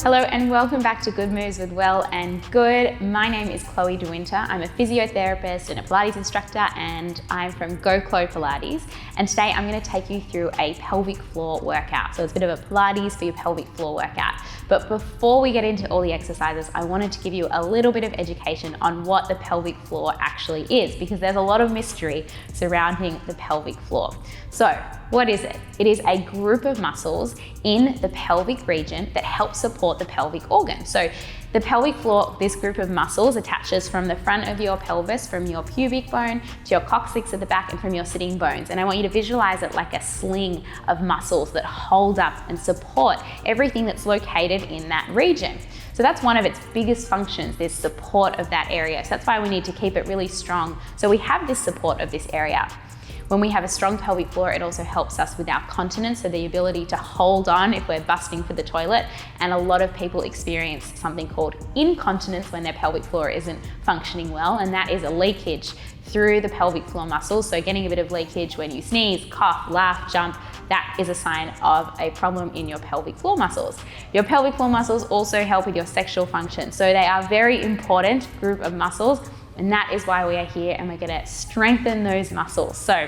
Hello and welcome back to Good Moves with Well and Good. My name is Chloe DeWinter. I'm a physiotherapist and a Pilates instructor, and I'm from Go Chloe Pilates. And today I'm going to take you through a pelvic floor workout. So it's a bit of a Pilates for your pelvic floor workout. But before we get into all the exercises, I wanted to give you a little bit of education on what the pelvic floor actually is, because there's a lot of mystery surrounding the pelvic floor. So what is it? It is a group of muscles in the pelvic region that help support the pelvic organ. So the pelvic floor, this group of muscles attaches from the front of your pelvis, from your pubic bone to your coccyx at the back and from your sitting bones. And I want you to visualize it like a sling of muscles that hold up and support everything that's located in that region. So that's one of its biggest functions, this support of that area. So that's why we need to keep it really strong. So we have this support of this area. When we have a strong pelvic floor, it also helps us with our continence, so the ability to hold on if we're busting for the toilet. And a lot of people experience something called incontinence when their pelvic floor isn't functioning well, and that is a leakage through the pelvic floor muscles. So getting a bit of leakage when you sneeze, cough, laugh, jump, that is a sign of a problem in your pelvic floor muscles. Your pelvic floor muscles also help with your sexual function. So they are a very important group of muscles, and that is why we are here, and we're gonna strengthen those muscles. So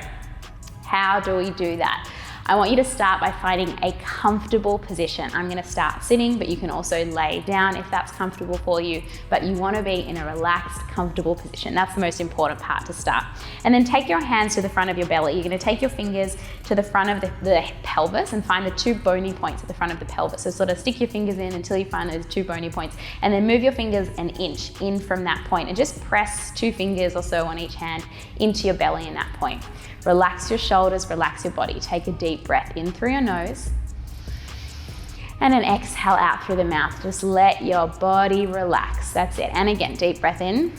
how do we do that? I want you to start by finding a comfortable position. I'm gonna start sitting, but you can also lay down if that's comfortable for you, but you wanna be in a relaxed, comfortable position. That's the most important part to start. And then take your hands to the front of your belly. You're gonna take your fingers to the front of the pelvis and find the two bony points at the front of the pelvis. So sort of stick your fingers in until you find those two bony points, and then move your fingers an inch in from that point, and just press 2 fingers or so on each hand into your belly in that point. Relax your shoulders, relax your body. Take a deep breath in through your nose and an exhale out through the mouth. Just let your body relax. That's it. And again, deep breath in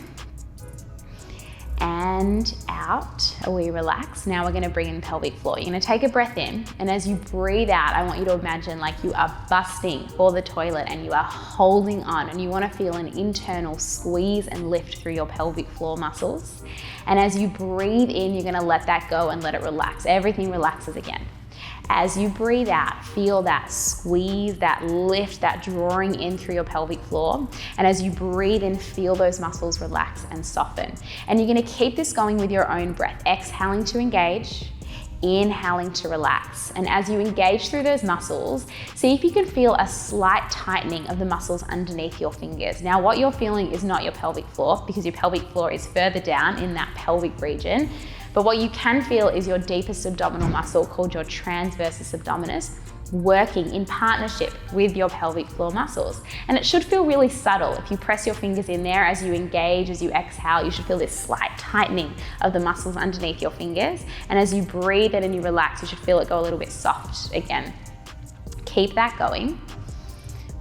and out. We relax. Now we're gonna bring in pelvic floor. You're gonna take a breath in, and as you breathe out, I want you to imagine like you are busting for the toilet and you are holding on, and you wanna feel an internal squeeze and lift through your pelvic floor muscles. And as you breathe in, you're gonna let that go and let it relax. Everything relaxes again. As you breathe out, feel that squeeze, that lift, that drawing in through your pelvic floor. And as you breathe in, feel those muscles relax and soften. And you're gonna keep this going with your own breath, exhaling to engage, inhaling to relax. And as you engage through those muscles, see if you can feel a slight tightening of the muscles underneath your fingers. Now, what you're feeling is not your pelvic floor, because your pelvic floor is further down in that pelvic region. But what you can feel is your deepest abdominal muscle, called your transversus abdominis, working in partnership with your pelvic floor muscles. And it should feel really subtle. If you press your fingers in there as you engage, as you exhale, you should feel this slight tightening of the muscles underneath your fingers. And as you breathe in and you relax, you should feel it go a little bit soft again. Keep that going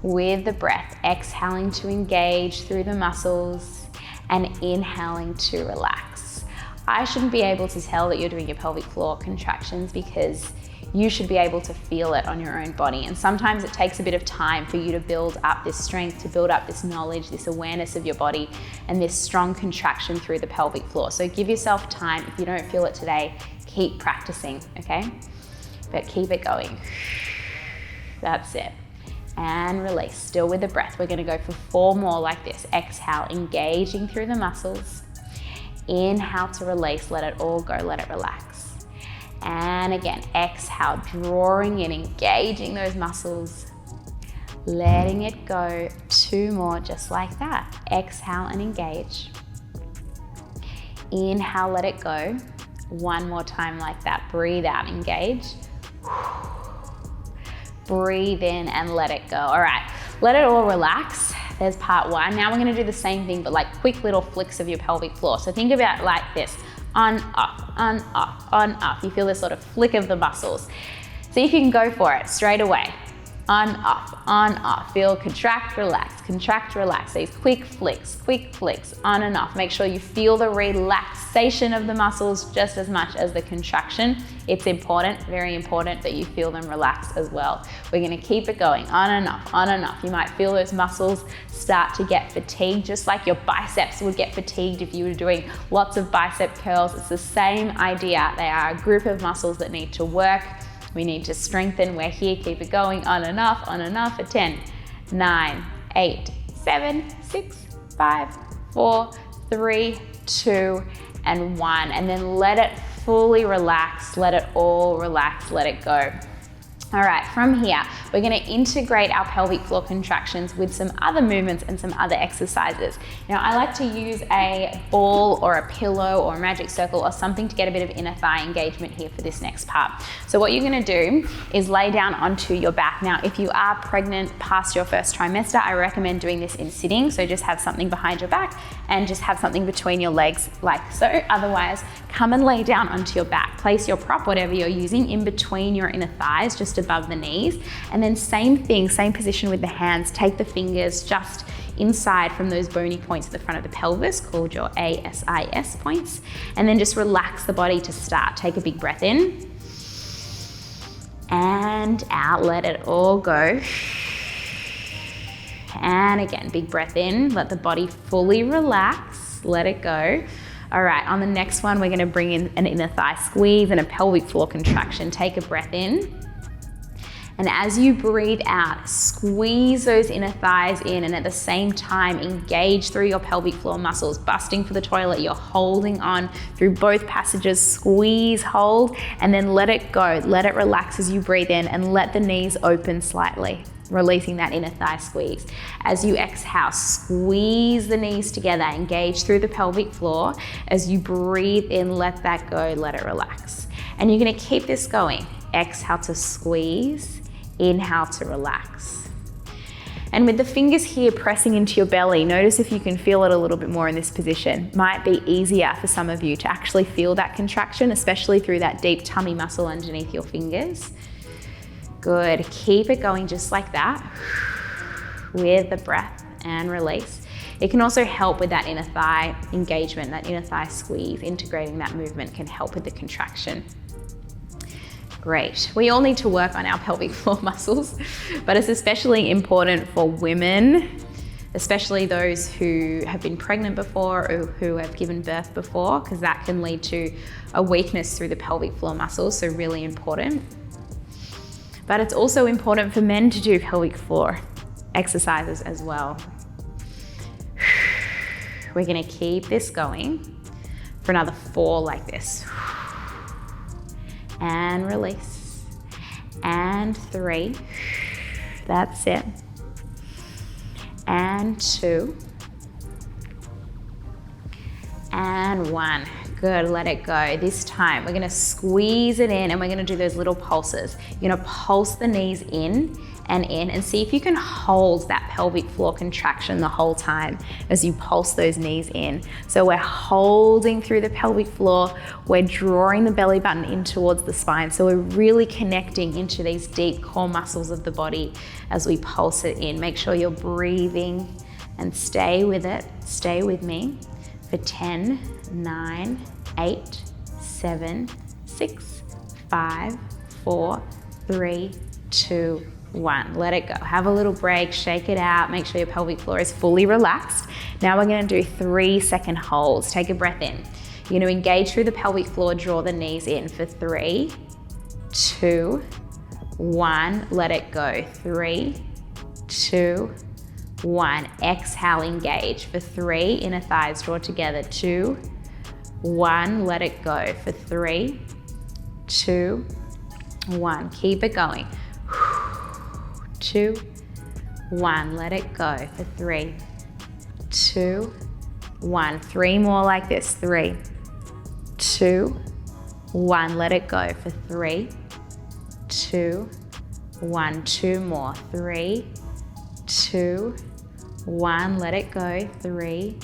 with the breath, exhaling to engage through the muscles and inhaling to relax. I shouldn't be able to tell that you're doing your pelvic floor contractions, because you should be able to feel it on your own body. And sometimes it takes a bit of time for you to build up this strength, to build up this knowledge, this awareness of your body, and this strong contraction through the pelvic floor. So give yourself time. If you don't feel it today, keep practicing, okay? But keep it going. That's it. And release, still with the breath. We're gonna go for 4 more like this. Exhale, engaging through the muscles. Inhale to release, let it all go, let it relax. And again, exhale, drawing in, engaging those muscles, letting it go. 2 more, just like that. Exhale and engage. Inhale, let it go. 1 more time like that. Breathe out, engage. Breathe in and let it go. All right, let it all relax. There's part 1. Now we're gonna do the same thing, but like quick little flicks of your pelvic floor. So think about it like this: on, off, on, off, on, off. You feel this sort of flick of the muscles. See if you can go for it straight away. On, off. Feel contract, relax. These quick flicks, on and off. Make sure you feel the relaxation of the muscles just as much as the contraction. It's important, very important, that you feel them relax as well. We're gonna keep it going, on and off. You might feel those muscles start to get fatigued, just like your biceps would get fatigued if you were doing lots of bicep curls. It's the same idea. They are a group of muscles that need to work. We need to strengthen. We're here, keep it going, on and off, at 10, 9, 8, 7, 6, 5, 4, 3, 2, and 1. And then let it fully relax, let it all relax, let it go. All right, from here, we're gonna integrate our pelvic floor contractions with some other movements and some other exercises. Now, I like to use a ball or a pillow or a magic circle or something to get a bit of inner thigh engagement here for this next part. So what you're gonna do is lay down onto your back. Now, if you are pregnant past your first trimester, I recommend doing this in sitting. So just have something behind your back and just have something between your legs like so. Otherwise, come and lay down onto your back. Place your prop, whatever you're using, in between your inner thighs, just above the knees. And then same thing, same position with the hands. Take the fingers just inside from those bony points at the front of the pelvis, called your ASIS points. And then just relax the body to start. Take a big breath in and out, let it all go. And again, big breath in, let the body fully relax, let it go. All right, on the next one, we're gonna bring in an inner thigh squeeze and a pelvic floor contraction. Take a breath in. And as you breathe out, squeeze those inner thighs in, and at the same time, engage through your pelvic floor muscles, busting for the toilet. You're holding on through both passages, squeeze, hold, and then let it go. Let it relax as you breathe in, and let the knees open slightly, releasing that inner thigh squeeze. As you exhale, squeeze the knees together, engage through the pelvic floor. As you breathe in, let that go, let it relax. And you're gonna keep this going. Exhale to squeeze, inhale to relax. And with the fingers here pressing into your belly, notice if you can feel it a little bit more in this position. Might be easier for some of you to actually feel that contraction, especially through that deep tummy muscle underneath your fingers. Good, keep it going just like that with the breath and release. It can also help with that inner thigh engagement, that inner thigh squeeze. Integrating that movement can help with the contraction. Great. We all need to work on our pelvic floor muscles, but it's especially important for women, especially those who have been pregnant before or who have given birth before, because that can lead to a weakness through the pelvic floor muscles, so really important. But it's also important for men to do pelvic floor exercises as well. We're gonna keep this going for another 4 like this. And release. And 3. That's it. And 2. And 1. Good, let it go. This time we're gonna squeeze it in, and we're gonna do those little pulses. You're gonna pulse the knees in and see if you can hold that pelvic floor contraction the whole time as you pulse those knees in. So we're holding through the pelvic floor, we're drawing the belly button in towards the spine. So we're really connecting into these deep core muscles of the body as we pulse it in. Make sure you're breathing and stay with it. Stay with me for 10, 9, 8, 7, 6, 5, 4, 3, 2, 1. Let it go. Have a little break, shake it out, make sure your pelvic floor is fully relaxed. Now we're gonna do 3-second holds. Take a breath in. You're gonna engage through the pelvic floor, draw the knees in for 3, 2, 1. Let it go. 3, 2, 1. Exhale, engage for 3. Inner thighs draw together. 2, 1. Let it go for 3, 2, 1. Keep it going. 2, 1. Let it go for 3, 2, 1. 3 more like this. 3, 2, 1. Let it go for 3, 2, 1. 2 more. 3, 2, 1. Let it go. 3,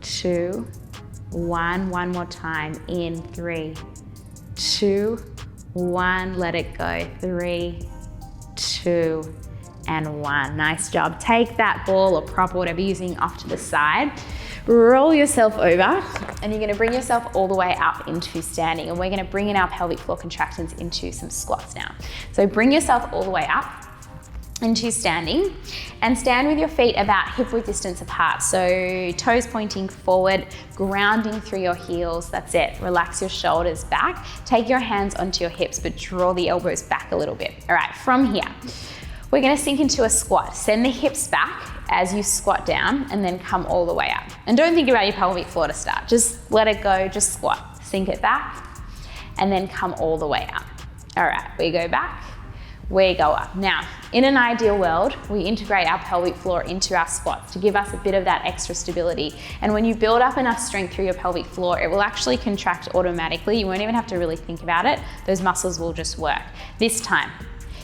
2, 1. One more time. In 3, 2, 1. Let it go. 3, 2, and 1. Nice job. Take that ball or prop or whatever you're using off to the side. Roll yourself over, and you're gonna bring yourself all the way up into standing, and we're gonna bring in our pelvic floor contractions into some squats now. So bring yourself all the way up into standing, and stand with your feet about hip width distance apart. So toes pointing forward, grounding through your heels. That's it. Relax your shoulders back. Take your hands onto your hips, but draw the elbows back a little bit. All right, from here, We're gonna sink into a squat. Send the hips back as you squat down and then come all the way up. And don't think about your pelvic floor to start. Just let it go, just squat. Sink it back and then come all the way up. All right, we go back, we go up. Now, in an ideal world, we integrate our pelvic floor into our squats to give us a bit of that extra stability. And when you build up enough strength through your pelvic floor, it will actually contract automatically. You won't even have to really think about it. Those muscles will just work. This time,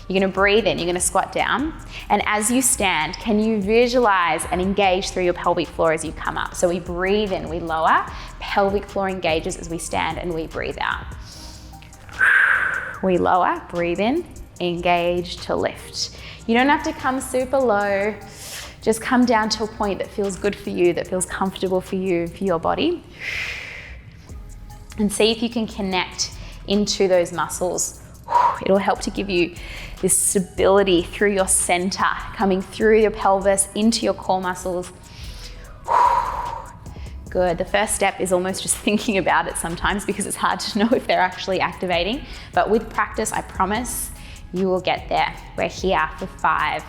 you're gonna breathe in, you're gonna squat down, and as you stand, can you visualize and engage through your pelvic floor as you come up? So we breathe in, we lower, pelvic floor engages as we stand and we breathe out. We lower, breathe in, engage to lift. You don't have to come super low, just come down to a point that feels good for you, that feels comfortable for you, for your body. And see if you can connect into those muscles. It'll help to give you this stability through your center, coming through your pelvis into your core muscles. Good. The first step is almost just thinking about it sometimes because it's hard to know if they're actually activating. But with practice, I promise you will get there. We're here for 5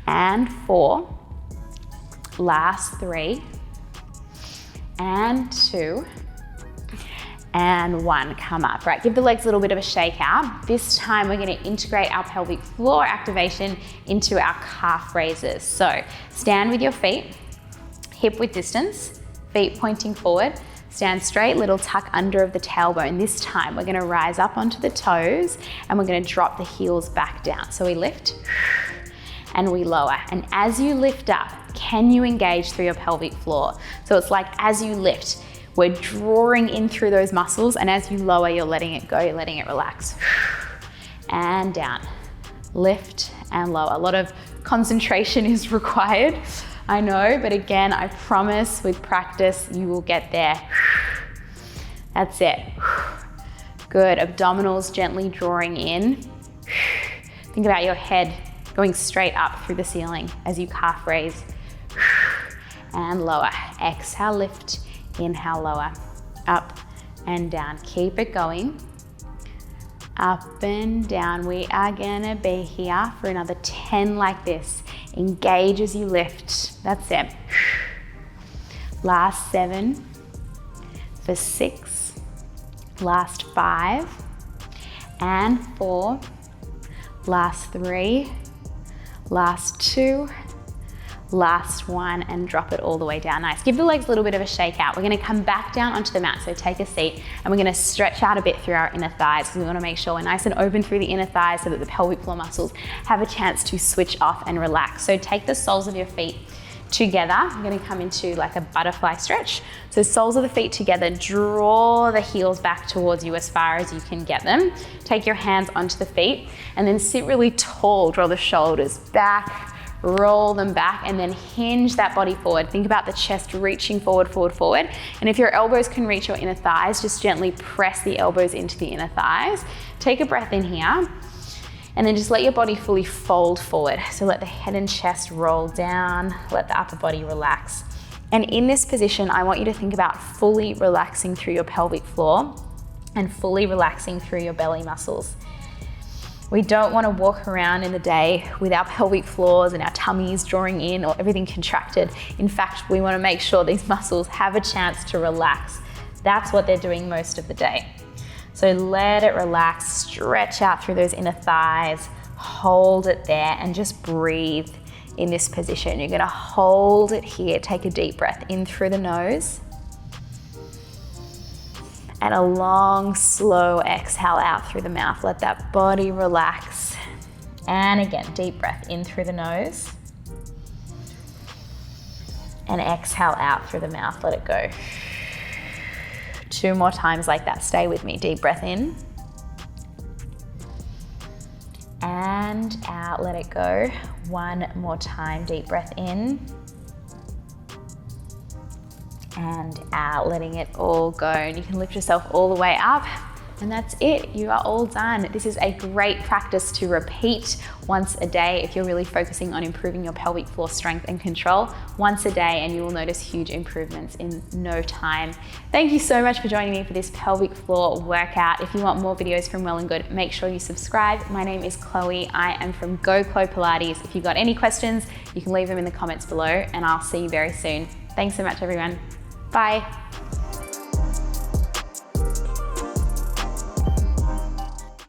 and 4, last 3 and 2 and 1. Come up. Right, give the legs a little bit of a shake out. This time we're going to integrate our pelvic floor activation into our calf raises. So stand with your feet hip width distance, feet pointing forward, stand straight, little tuck under of the tailbone. This time we're gonna rise up onto the toes and we're gonna drop the heels back down. So we lift and we lower. And as you lift up, can you engage through your pelvic floor? So it's like as you lift, we're drawing in through those muscles, and as you lower, you're letting it go, you're letting it relax. And down, lift and lower. A lot of concentration is required, I know, but again, I promise with practice, you will get there. That's it. Good, abdominals gently drawing in. Think about your head going straight up through the ceiling as you calf raise. And lower, exhale, lift, inhale, lower, up and down. Keep it going. Up and down. We are gonna be here for another 10 like this. Engage as you lift. That's it. Last 7 for 6. Last 5 and 4. Last 3. Last 2. Last 1, and drop it all the way down. Nice. Give the legs a little bit of a shake out. We're gonna come back down onto the mat, so take a seat, and we're gonna stretch out a bit through our inner thighs, because we wanna make sure we're nice and open through the inner thighs so that the pelvic floor muscles have a chance to switch off and relax. So take the soles of your feet together. I'm gonna come into like a butterfly stretch. So soles of the feet together, draw the heels back towards you as far as you can get them. Take your hands onto the feet, and then sit really tall, draw the shoulders back, roll them back, and then hinge that body forward. Think about the chest reaching forward, forward, forward. And if your elbows can reach your inner thighs, just gently press the elbows into the inner thighs. Take a breath in here, and then just let your body fully fold forward. So let the head and chest roll down, let the upper body relax. And in this position, I want you to think about fully relaxing through your pelvic floor and fully relaxing through your belly muscles. We don't want to walk around in the day with our pelvic floors and our tummies drawing in or everything contracted. In fact, we want to make sure these muscles have a chance to relax. That's what they're doing most of the day. So let it relax, stretch out through those inner thighs, hold it there, and just breathe in this position. You're going to hold it here. Take a deep breath in through the nose. And a long, slow exhale out through the mouth. Let that body relax. And again, deep breath in through the nose. And exhale out through the mouth. Let it go. 2 more times like that. Stay with me. Deep breath in. And out. Let it go. 1 more time. Deep breath in. And out, letting it all go. And you can lift yourself all the way up And that's it, you are all done. This is a great practice to repeat once a day if you're really focusing on improving your pelvic floor strength and control. Once a day, and you will notice huge improvements in no time. Thank you so much for joining me for this pelvic floor workout. If you want more videos from Well+Good, make sure you subscribe. My name is Chloe, I am from Go Chloe Pilates. If you've got any questions, you can leave them in the comments below, and I'll see you very soon. Thanks so much, everyone. Bye.